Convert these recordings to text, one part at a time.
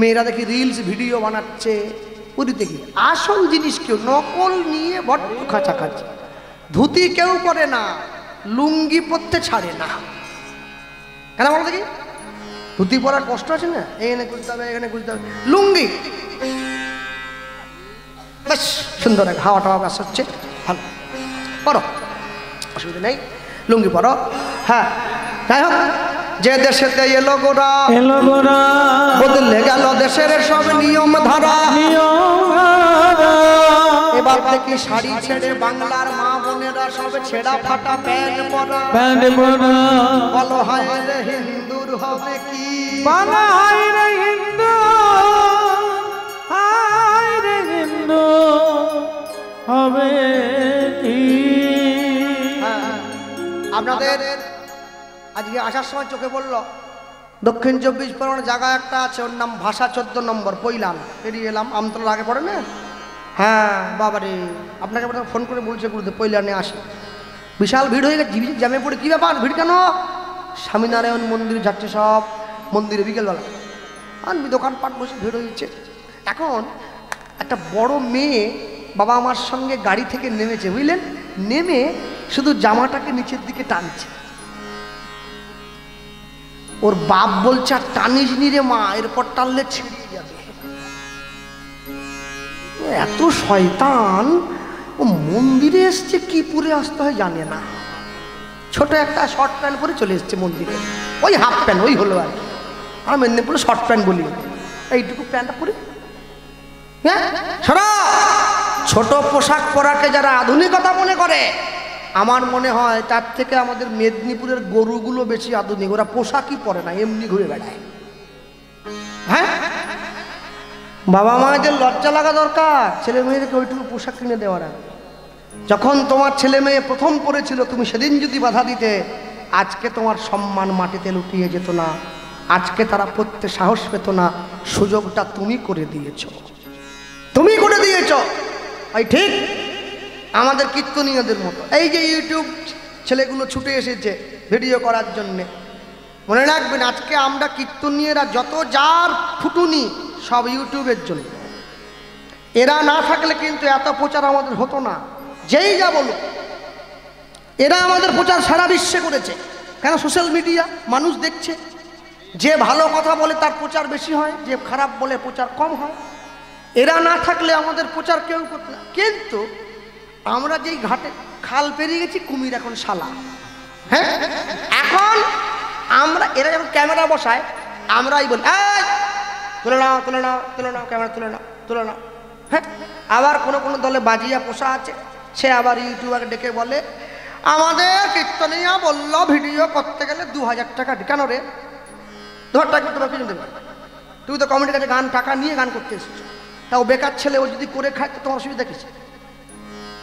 মেয়েরা দেখি reels video বানাচ্ছে, পুরীতে গিয়ে আসল জিনিস কেউ নকল নিয়ে বড্ড কাছাকাছি। ধুতি কেউ পরে না, লুঙ্গি পরতে ছাড়ে না। কেন বলো দেখি? ধুতি পরার কষ্ট আছে না, এখানে খুঁজতে হবে, এখানে খুঁজতে হবে। লুঙ্গি বেশ সুন্দর, এক হাওয়া টাওয়া বাস হচ্ছে, ভালো পরো, অসুবিধা নেই, লুঙ্গি পরো। হ্যাঁ, যাই হোক, যে দেশেতে এলো গোরা বদলে গেল দেশের সব নিয়ম ধারা। এবার দেখি শাড়ি ছেড়ে বাংলার মা বোনেরা সব ছেঁড়া ফাটা প্যান্ট পরা। বলো হায় রে হিন্দুর হবে কি, বলো হায় রে হিন্দু, হায় রে হিন্দু হবে কি। আপনাদের আজকে আসার সময় চোখে পড়ল দক্ষিণ 24 পরগনা জায়গা একটা আছে, ওর নাম ভাষা 14 নম্বর পৈলান। পেরিয়ে এলাম, আমতলার আগে পড়ে না? হ্যাঁ বাবারে, আপনাকে ফোন করে বলছে গুরুদেব পৈলানে আসে, বিশাল ভিড় হয়ে গেছে, জ্যামে পড়ে। কী ব্যাপার, ভিড় কেন? স্বামীনারায়ণ মন্দির যাচ্ছে সব মন্দিরে বিকেলবেলা, আর দোকানপাট বসে ভিড় হয়েছে। এখন একটা বড় মেয়ে বাবা আমার সঙ্গে গাড়ি থেকে নেমেছে, বুঝলেন? নেমে শুধু জামাটাকে নিচের দিকে টানছে। ওর বাপ বলছে আর টানিস নি রে মা, এরপর টানলে ছিঁড়ে যাবে। এত শয়তান, ও মন্দিরে এসছে কি পরে আসতে হয় জানে না, ছোট একটা শর্ট প্যান্ট পরে চলে এসছে মন্দিরে, ওই হাফ প্যান্ট ওই হলো আর কি, আমরা মেদিনীপুরে শর্ট প্যান্ট বলি, এইটুকু প্যান্টটা পরে। হ্যাঁ সরা, ছোট পোশাক পরাকে যারা আধুনিকতা মনে করে, আমার মনে হয় তার থেকে আমাদের মেদিনীপুরের গরুগুলো বেশি আধুনিক। ওরা পোশাকই পরে না, এমনি ঘুরে বেড়ায়। হ্যাঁ, বাবা মায়েদের লজ্জা লাগা দরকার ছেলে মেয়েদেরকে ওইটুকু পোশাক কিনে দেওয়ার আগে। যখন তোমার ছেলে মেয়ে প্রথম পড়েছিল, তুমি সেদিন যদি বাধা দিতে, আজকে তোমার সম্মান মাটিতে লুটিয়ে যেত না, আজকে তারা পড়তে সাহস পেত না। সুযোগটা তুমি করে দিয়েছ, তুমি করে দিয়েছ। এই ঠিক আমাদের কীর্তনীয়দের মতো এই যে ইউটিউব ছেলেগুলো ছুটে এসেছে ভিডিও করার জন্যে, মনে রাখবেন আজকে আমরা কীর্তনীয়রা যত যার ফুটুনি সব ইউটিউবের জন্য। এরা না থাকলে কিন্তু এত প্রচার আমাদের হতো না। যেই যা বলুক, এরা আমাদের প্রচার সারা বিশ্বে করেছে। কেন? সোশ্যাল মিডিয়া, মানুষ দেখছে। যে ভালো কথা বলে তার প্রচার বেশি হয়, যে খারাপ বলে প্রচার কম হয়। এরা না থাকলে আমাদের প্রচার কেউ করত না। কিন্তু আমরা যেই ঘাটে খাল পেরিয়ে গেছি, কুমির এখন শালা। হ্যাঁ, এখন আমরা, এরা যখন ক্যামেরা বসায় আমরাই বলি এই তুলে নাও তুলে নাও তুলে নাও, ক্যামেরা তুলে নাও তুলে নাও। হ্যাঁ, আবার কোনো কোনো দলে বাজিয়া পোষা আছে, সে আবার ইউটিউবারকে ডেকে বলে আমাদের কীর্তনিয়া বলল ভিডিও করতে গেলে 2000 টাকা। কেন রে 2000 টাকা তোমার কিছু দেবে? তুমি তো কমিটির কাছে গান টাকা নিয়ে গান করতে এসেছো। তাও বেকার ছেলে, ও যদি করে খায় তো তোমার অসুবিধা কিছু?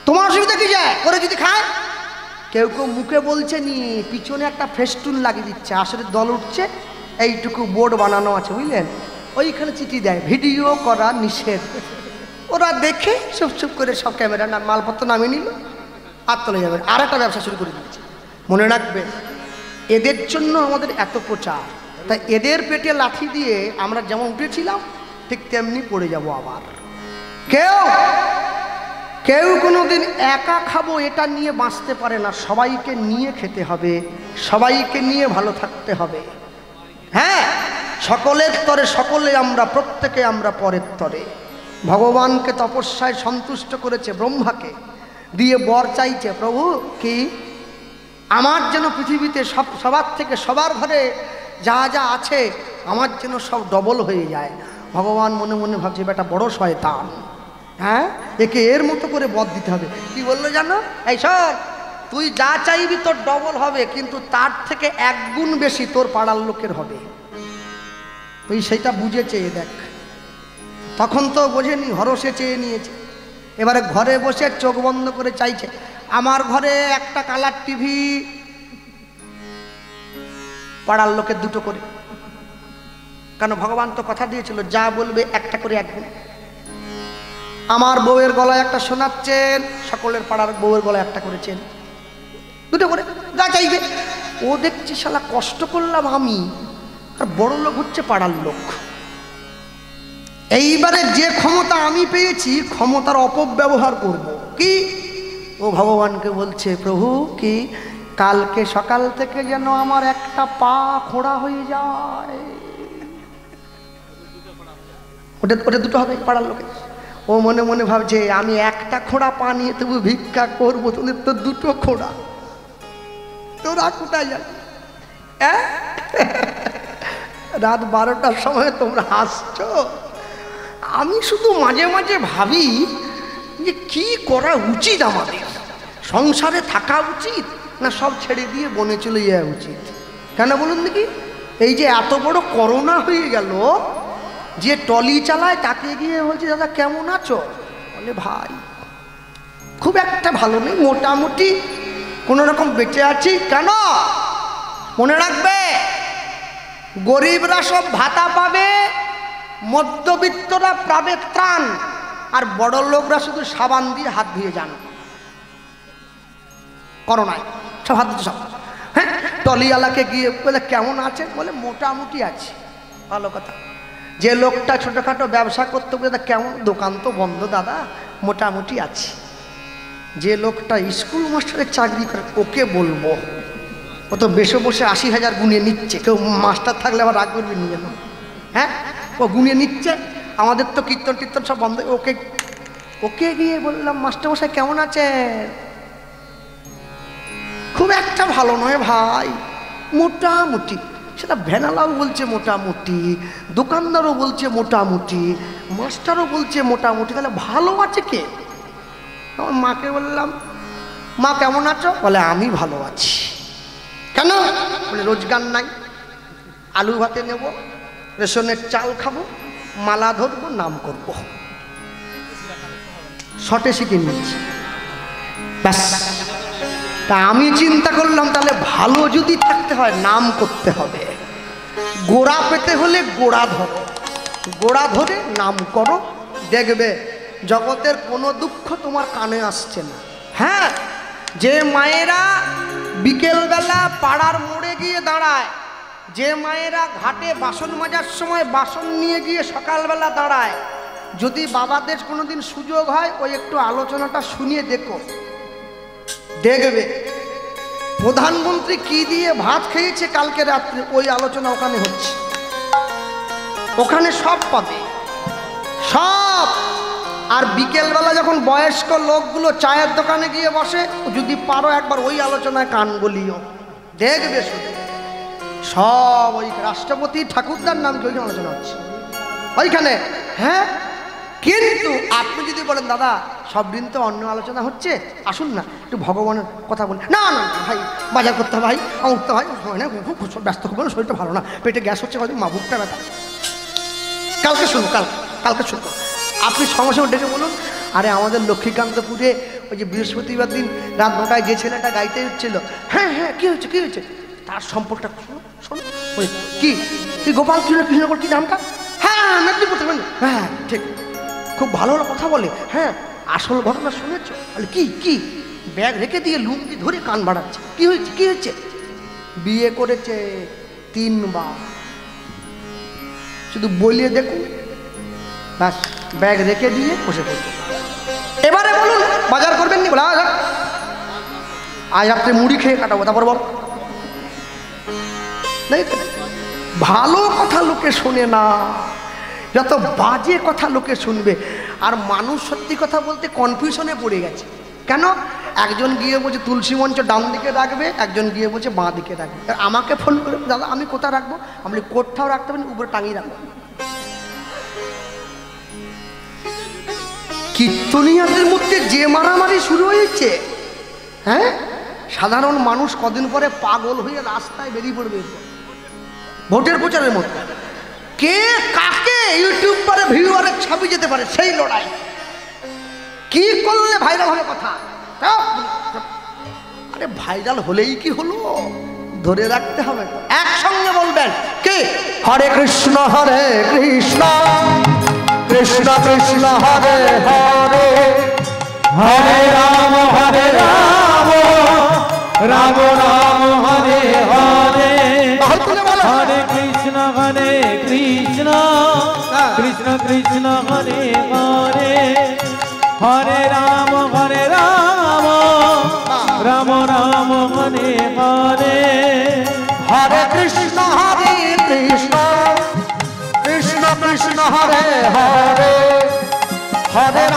তোমার অসুবিধা কি যায় করে যদি খায়? কেউ কেউ মুখে বলছে নি, পিছনে একটা ফেস্টুন লাগিয়ে দিচ্ছে, আসলে দল উঠছে, এইটুকু বোর্ড বানানো আছে বুঝলেন, ওইখানে চিঠি দেয় ভিডিও করা নিষেধ। ওরা দেখে চুপ চুপ করে সব ক্যামেরা না মালপত্র নামিয়ে নিল, আর চলে যাবে, আর একটা ব্যবসা শুরু করে দিচ্ছে। মনে রাখবেন এদের জন্য আমাদের এত প্রচার, তাই এদের পেটে লাঠি দিয়ে আমরা যেমন উঠেছিলাম ঠিক তেমনি পড়ে যাব আবার। কেউ কেউ কোনোদিন একা খাবো এটা নিয়ে বাঁচতে পারে না, সবাইকে নিয়ে খেতে হবে, সবাইকে নিয়ে ভালো থাকতে হবে। হ্যাঁ, সকলের তরে সকলে আমরা, প্রত্যেকে আমরা পরের তরে। ভগবানকে তপস্যায় সন্তুষ্ট করেছে, ব্রহ্মাকে দিয়ে বর চাইছে, প্রভু কি আমার যেন পৃথিবীতে সবার থেকে সবার ঘরে যা যা আছে আমার যেন সব ডবল হয়ে যায়। ভগবান মনে মনে ভাবছে বেটা বড় শয়তান, হ্যাঁ একে এর মতো করে বর দিতে হবে। কি বললো জানো? এই সব তুই যা চাইবি তোর ডবল হবে, কিন্তু তার থেকে 1 গুণ বেশি তোর পাড়ার লোকের হবে। তুই সেইটা বুঝে চেয়ে দেখ। তখন তো বোঝেনি, হরসে চেয়ে নিয়েছে। এবারে ঘরে বসে চোখ বন্ধ করে চাইছে আমার ঘরে একটা কালার টিভি, পাড়ার লোকের 2টো করে। কেন? ভগবান তো কথা দিয়েছিল যা বলবে একটা করে 1 গুণ। আমার বউয়ের গলায় একটা শোনাচ্ছেন, সকলের পাড়ার বউয়ের গলায় একটা করেছেন, 2টো করে যা চাইবে। ও দেখছি শালা কষ্ট করলাম আমি, আর বড় লোক হচ্ছে পাড়ার লোক। এইবারে যে ক্ষমতা আমি পেয়েছি ক্ষমতার অপব্যবহার করব। কি ও ভগবানকে বলছে, প্রভু কি কালকে সকাল থেকে যেন আমার একটা পা খোঁড়া হয়ে যায়। ওটা ওটা দুটো হবে পাড়ার লোকে। ও মনে মনে ভাবছে আমি একটা খোঁড়া পা নিয়ে তবু ভিক্ষা করবো, তোদের তো দুটো খোঁড়া, তোরা কোথায় যাবে? রাত 12টার সময় তোমরা হাসছো। আমি শুধু মাঝে মাঝে ভাবি যে কি করা উচিত, আমাদের সংসারে থাকা উচিত না সব ছেড়ে দিয়ে বনে চলে যাওয়া উচিত? কেন বলুন দেখি? এই যে এত বড় করোনা হয়ে গেল, যে টলি চালায় তাকে গিয়ে বলছি দাদা কেমন আছো? বলে ভাই খুব একটা ভালো নেই, মোটামুটি কোনো রকম বেঁচে আছি। কেন? মনে রাখবে গরিবরা সব ভাতা পাবে, মধ্যবিত্তরা পাবে ত্রাণ, আর বড় লোকরা শুধু সাবান দিয়ে হাত ধুয়ে যান করোনায়, সব হাত ধুয়ে সব। হ্যাঁ, টলিওয়ালাকে গিয়ে বলে কেমন আছে? বলে মোটামুটি আছে। ভালো কথা। যে লোকটা ছোটোখাটো ব্যবসা করতে বলে কেমন? দোকান তো বন্ধ দাদা, মোটামুটি আছে। যে লোকটা স্কুল মাস্টারের চাকরি করে ওকে বলবো, ও তো বেশি বসে 80,000 গুনিয়ে নিচ্ছে। কেউ মাস্টার থাকলে আবার রাগ করবে নিয়ে না। হ্যাঁ, ও গুনিয়ে নিচ্ছে। আমাদের তো কীর্তন টীর্তন সব বন্ধ। ওকে ওকে গিয়ে বললাম মাস্টার মশাই কেমন আছে? খুব একটা ভালো নয় ভাই, মোটামুটি। সেটা ভ্যানালাও বলছে মোটামুটি, দোকানদারও বলছে মোটামুটি, মাস্টারও বলছে মোটামুটি। তাহলে ভালো আছে কে? আমার মাকে বললাম মা কেমন আছো? বলে আমি ভালো আছি। কেন? বলে রোজগার নাই, আলু ভাতে নেব, রেশনের চাল খাবো, মালা ধরবো, নাম করব। শটে শিখে নিয়েছি ব্যাস। তা আমি চিন্তা করলাম তাহলে ভালো যদি থাকতে হয় নাম করতে হবে। গোড়া পেতে হলে গোড়া ধরো, গোড়া ধরে নাম করো, দেখবে জগতের কোনো দুঃখ তোমার কানে আসছে না। হ্যাঁ, যে মায়েরা বিকেলবেলা পাড়ার মোড়ে গিয়ে দাঁড়ায়, যে মায়েরা ঘাটে বাসন মাজার সময় বাসন নিয়ে গিয়ে সকালবেলা দাঁড়ায়, যদি বাবাদের কোনোদিন সুযোগ হয় ওই একটু আলোচনাটা শুনিয়ে দেখো, দেখবে প্রধানমন্ত্রী কি দিয়ে ভাত খেয়েছে কালকে রাত্রে, ওই আলোচনা ওখানে হচ্ছে। ওখানে সব পাবে, সব। আর বিকেলবেলা যখন বয়স্ক লোকগুলো চায়ের দোকানে গিয়ে বসে, যদি পারো একবার ওই আলোচনায় কান গলিও, দেখবে শুধু সব ওই রাষ্ট্রপতি ঠাকুরদার নাম কি ওইখানে আলোচনা হচ্ছে ওইখানে। হ্যাঁ, কিন্তু আপনি যদি বলেন দাদা সব দিন তো অন্য আলোচনা হচ্ছে, আসুন না একটু ভগবানের কথা বলি, না না ভাই বাজার করতে ভাই, উঠতে হয় না, খুব ব্যস্ত করবো না, শরীরটা ভালো না, পেটে গ্যাস হচ্ছে, হয়তো মা বুকটা ব্যথা, কালকে শুনুন, কালকে শুনুন। আপনি সঙ্গে সঙ্গে ডেকে বলুন আরে আমাদের লক্ষ্মীকান্তপুরে ওই যে বৃহস্পতিবার দিন রাত 9টায় যে ছেলেটা গাইতে হচ্ছিল, হ্যাঁ হ্যাঁ কী হয়েছে কী হয়েছে, তার সম্পর্কটা শোনো শোনো। ওই কি গোপাল কৃষ্ণনগর কি নামটা? হ্যাঁ মেদিনীপুর, হ্যাঁ ঠিক, খুব ভালো ভালো কথা বলে। হ্যাঁ, আসল ঘটনা শুনেছ? বলে কি কি? ব্যাগ রেখে দিয়ে লুঙ্গি ধরে কান বাড়াচ্ছে। কি হয়েছে কি হয়েছে? বিয়ে করেছে 3 বার, শুধু বলিয়ে দেখুন ব্যাস, ব্যাগ রেখে দিয়ে বসে পড়বে। এবারে বলুন বাজার করবেন নি? বলে আজ রাত্রে মুড়ি খেয়ে কাটাবো, তারপর বল। ভালো কথা লোকে শোনে না, যত বাজে কথা লোকে শুনবে। আর মানুষ সত্যি কথা বলতে কনফিউশনে পড়ে গেছে। কেন? একজন গিয়ে বলছে তুলসী মঞ্চ ডান দিকে রাখবে, একজন গিয়ে বলছে বাঁ দিকে রাখবে। আমাকে ফোন করে দাদা আমি কোথায় রাখবো? আমি কোথাও রাখতে পারি, উপরে টাঙিয়ে রাখবো। কীর্তনিয়াদের মধ্যে যে মারামারি শুরু হয়েছে, হ্যাঁ, সাধারণ মানুষ কদিন পরে পাগল হয়ে রাস্তায় বেরিয়ে পড়বে ভোটের প্রচারের মধ্যে। কে কাকে ইউটিউবারে ভিউয়ারে ছাপি যেতে পারে সেই লড়াই। কি করলে ভাইরাল হবে কথা? আরে ভাইরাল হলেই কি হলো, ধরে রাখতে হবে। একসঙ্গে বলবেন কি? হরে কৃষ্ণ কৃষ্ণ কৃষ্ণ হরে হরে, হরে রাম রাম রাম হরে হরে, হরে কৃষ্ণ কৃষ্ণ কৃষ্ণ কৃষ্ণ হরে হরে হরে রাম রাম রাম হরে হরে হরে কৃষ্ণ কৃষ্ণ কৃষ্ণ কৃষ্ণ হরে হরে হরে